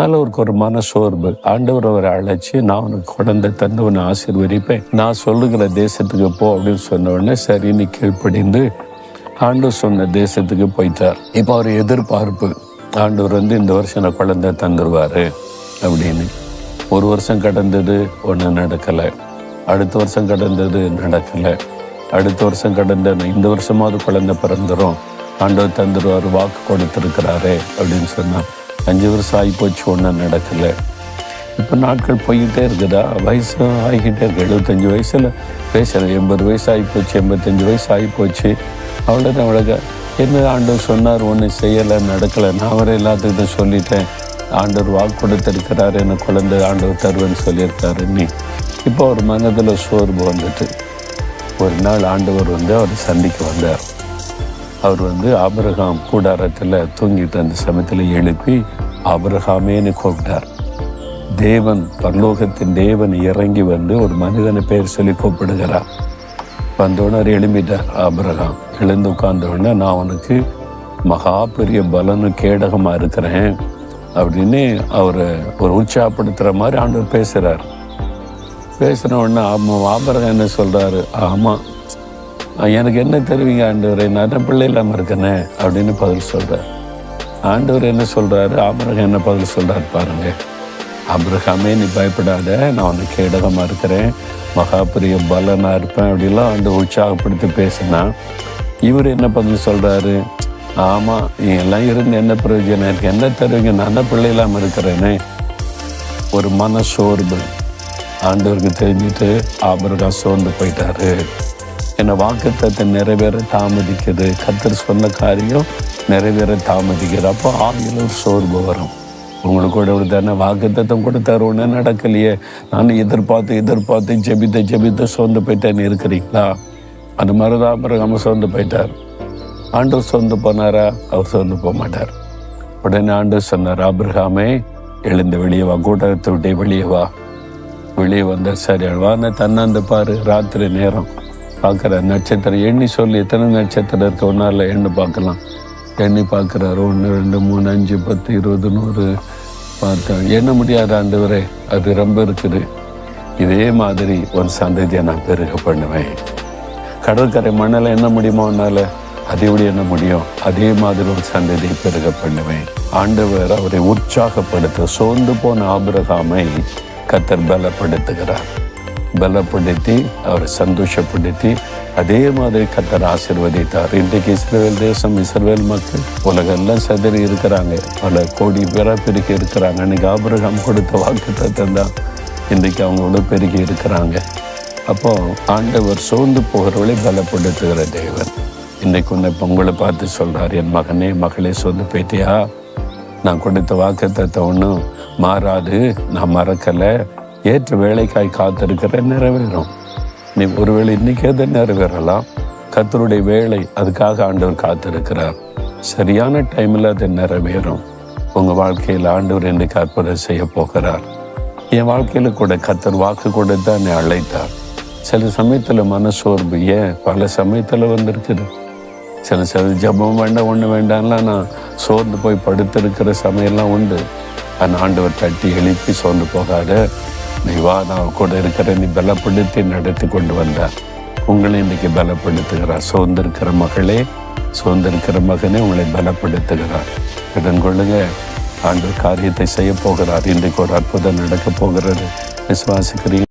அவருக்கு ஒரு மனசோர்வு. ஆண்டவர் அவரை அழைச்சி, நான் உனக்கு குழந்தை தந்து உன்னை ஆசீர்வதிப்பேன், நான் சொல்லுகிற தேசத்துக்கு போ அப்படின்னு சொன்ன உடனே சரின்னு கீழ்ப்படிந்து ஆண்டவர் சொன்ன தேசத்துக்கு போயிட்டார். இப்போ அவர் எதிர்பார்ப்பு, ஆண்டவர் இந்த வருஷம் நான் குழந்தை தந்துருவாரு அப்படின்னு. ஒரு வருஷம் கடந்தது, ஒன்றும் நடக்கலை. அடுத்த வருஷம் கடந்தது, நடக்கலை. அடுத்த வருஷம் கடந்த இந்த வருஷமாவது குழந்தை பிறந்துடும், ஆண்டவர் தந்துடுவார், வாக்கு கொடுத்துருக்கிறாரு அப்படின்னு சொன்னான். 5 வருஷம் ஆகிப்போச்சு, ஒன்றும் நடக்கலை. இப்போ நாட்கள் போய்கிட்டே இருக்குதா, வயசு ஆகிக்கிட்டே இருக்கு. 75 வயசில் பேசுகிறேன், 80 வயசு ஆகிப்போச்சு, 85 வயசு ஆகிப்போச்சு. அவ்வளோதான். அவ்வளோங்க என்ன ஆண்டவர் சொன்னார், ஒன்றும் செய்யலை, நடக்கலை. நான் அவரை எல்லாத்துக்கிட்ட சொல்லிட்டேன், ஆண்டவர் வாக்கு கொடுத்துருக்கிறாரு, எனக்கு குழந்தை ஆண்டவர் தருவேன்னு சொல்லியிருக்காரு. இப்போ ஒரு மனதில் சோர்வு வந்துட்டு ஒரு நாள் ஆண்டவர் அவரை சந்திக்க வந்தார். அவர் ஆபிரகாம் கூடாரத்தில் தூங்கிட்டு அந்த சமயத்தில் எழுப்பி ஆபிரகாமேன்னு கூப்பிட்டார். தேவன், பரலோகத்தின் தேவன் இறங்கி ஒரு மனிதனை பேர் சொல்லி கூப்பிடுகிறார். வந்தோடனே எழும்பிட்டார் ஆபிரகாம். எழுந்து உட்கார்ந்தோடனே, நான் உனக்கு மகா பெரிய பலனு கேடகமாக இருக்கிறேன் அப்படின்னு அவரை ஒரு உற்சாகப்படுத்துகிற மாதிரி ஆண்டவர் பேசுகிறார். பேசின உடனே ஆபிரகாம் என்ன சொல்கிறாரு, ஆமாம், எனக்கு என்ன தெரிவிங்க ஆண்டவரே, நான் பிள்ளை இல்லாமல் இருக்கேனே அப்படின்னு பதில் சொல்கிறார். ஆண்டவர் என்ன சொல்கிறாரு, ஆபிரகாம் என்ன பதில் சொல்கிறார் பாருங்க. ஆபிரகாமே, நீ பயப்படாத, நான் உனக்கு கேடகமாக இருக்கிறேன், மகா பெரிய பலனாக இருப்பேன் அப்படிலாம் உற்சாகப்படுத்தி பேசினா, இவர் என்ன பதில் சொல்கிறாரு, ஆமாம், நீ எல்லாம் இருந்து என்ன பிரயோஜனம், எனக்கு என்ன தெரிவிங்க, நான் தான் பிள்ளை இல்லாமல் இருக்கிறேனே. ஒரு மனசோர்வு ஆண்டவருக்கு தெரிஞ்சுட்டு ஆபிரகாம் சோர்ந்து போயிட்டாரு. என்னை வாக்குத்தத்தை நிறைவேற தாமதிக்குது, கர்த்தர் சொன்ன காரியம் நிறைவேற தாமதிக்குது. அப்போ ஆங்கில ஒரு சோர்வு வரும். உங்களுக்கு கூட ஒரு தானே வாக்குத்தத்தம் கூட தருவோன்னு நடக்கலையே, நான் எதிர்பார்த்து ஜெபித்த சோர்ந்து போயிட்டேன்னு இருக்கிறீங்களா? அந்த மாதிரி தான் ஆபிரகாம் சோர்ந்து போயிட்டார். ஆண்டவர் சோர்ந்து போனாரா? அவர் சோர்ந்து போக மாட்டார். உடனே ஆண்டவர் சொன்னார், ஆபிரகாமே, எழுந்து வெளியே வா, கூட்டத்தை விட்டே வெளியே வா. வெளியே வந்தால் சரி, வான தன்னாந்து பாரு. ராத்திரி நேரம் பார்க்குற நட்சத்திரம் எண்ணி சொல்லி எத்தனை நட்சத்திரம் இருக்க ஒன்றால் எண்ணி பார்க்கலாம். எண்ணி பார்க்குறாரு, 1 2 3 5 10 20 100 பார்த்தேன். எண்ண முடியாத ஆண்டவரே, அது ரொம்ப இருக்குது. இதே மாதிரி ஒரு சந்ததியை நான் பெருக பண்ணுவேன். கடற்கரை மண்ணில் என்ன முடியுமோ ஒன்றால் அதை விட என்ன முடியும், அதே மாதிரி ஒரு சந்ததியை பெருக பண்ணுவேன். ஆண்டவர் அவரை உற்சாகப்படுத்த சோர்ந்து போன ஆபிரகாமை கர்த்தர் பலப்படுத்துகிறார். பலப்படுத்தி அவரை சந்தோஷப்படுத்தி அதே மாதிரி கர்த்தர் ஆசீர்வதித்தார். இன்றைக்கு இஸ்ரவேல் தேசம், இஸ்ரவேல் மக்கள் உலகெல்லாம் சிதறி இருக்கிறாங்க, பல கோடி பேராக பெருகி இருக்கிறாங்க. அன்றைக்கி ஆபிரகாம் கொடுத்த வாக்குத்தத்தம் தான் இன்றைக்கு அவங்களோட பெருகி இருக்கிறாங்க. அப்போ ஆண்டவர் சோர்ந்து போகிறவளை பலப்படுத்துகிற தேவன். இன்றைக்கு உங்களை பார்த்து சொல்கிறார், என் மகனே மகளே, சோர்ந்து போயிட்டியா? நான் கொடுத்த வாக்குத்தத்தம் ஒன்றும் மாறாது, நான் மறக்கலை. ஏற்ற வேலைக்காய் காத்திருக்கிற நிறைவேறும். நீ ஒருவேளை இன்னைக்கு எதை நிறைவேறலாம். கர்த்தருடைய வேலை, அதுக்காக ஆண்டவர் காத்திருக்கிறார். சரியான டைமில் அது நிறைவேறும். உங்கள் வாழ்க்கையில் ஆண்டவர் இன்றைக்கு அற்புதம் செய்ய போகிறார். என் வாழ்க்கையில் கூட கர்த்தர் வாக்கு கொடுத்து தான் என்னை அழைத்தார். சில சமயத்தில் மனசோர்வு பல சமயத்தில் வந்திருக்குது. சில ஜபம் வேண்டாம், ஒன்று வேண்டாம்லாம் நான் சோர்ந்து போய் படுத்திருக்கிற சமயம்லாம் உண்டு. அந்த ஆண்டவர் தட்டி எழுப்பி சோர்ந்து போகாத, நீ வா, நான் கூட இருக்கிற, நீ பலப்படுத்தி நடத்தி கொண்டு வந்தார். உங்களை இன்றைக்கி பலப்படுத்துகிறார். சோர்ந்திருக்கிற மகளே, சோர்ந்திருக்கிற மகனே, உங்களை பலப்படுத்துகிறார். இடம் கொள்ளுங்க, ஆண்டவர் காரியத்தை செய்ய போகிறார். இன்றைக்கு ஒரு அற்புதம் நடக்க போகிறது. விசுவாசிக்கிறீங்க?